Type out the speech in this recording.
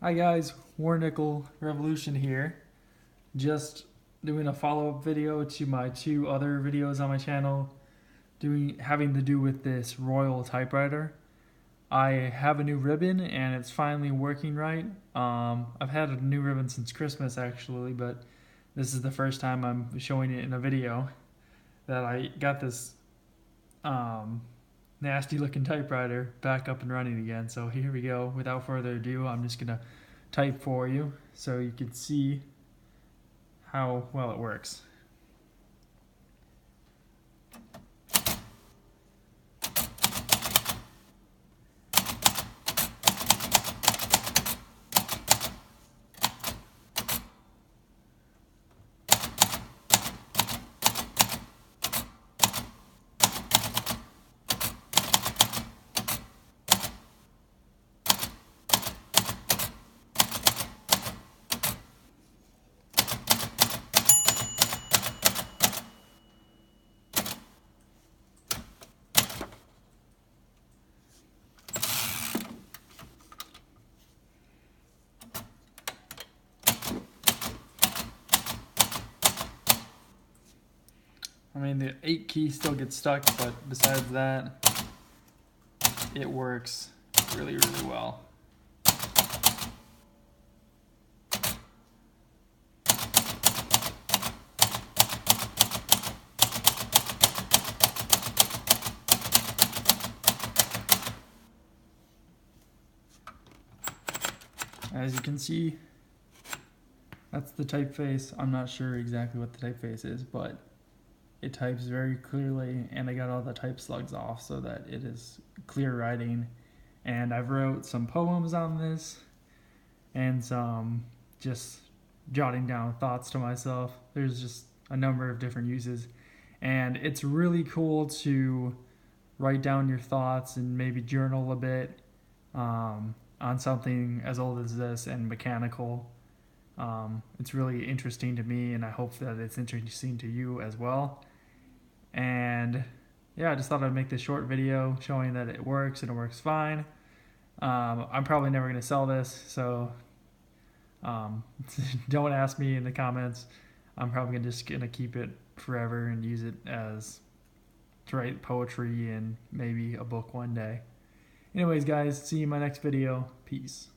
Hi guys, War Nickel Revolution here. Just doing a follow-up video to my two other videos on my channel having to do with this Royal typewriter. I have a new ribbon and it's finally working right. I've had a new ribbon since Christmas actually, but this is the first time I'm showing it in a video that I got this nasty looking typewriter back up and running again. So here we go. Without further ado, I'm just gonna type for you so you can see how well it works. I mean, the 8 key still gets stuck, but besides that, it works really, really well. As you can see, that's the typeface. I'm not sure exactly what the typeface is, but it types very clearly, and I got all the type slugs off so that it is clear writing. And I've wrote some poems on this and some just jotting down thoughts to myself. There's just a number of different uses, and it's really cool to write down your thoughts and maybe journal a bit on something as old as this and mechanical. It's really interesting to me, and I hope that it's interesting to you as well. And yeah, I just thought I'd make this short video showing that it works and it works fine. I'm probably never going to sell this, so don't ask me in the comments. I'm probably just going to keep it forever and use it as to write poetry and maybe a book one day. Anyways guys, see you in my next video. Peace.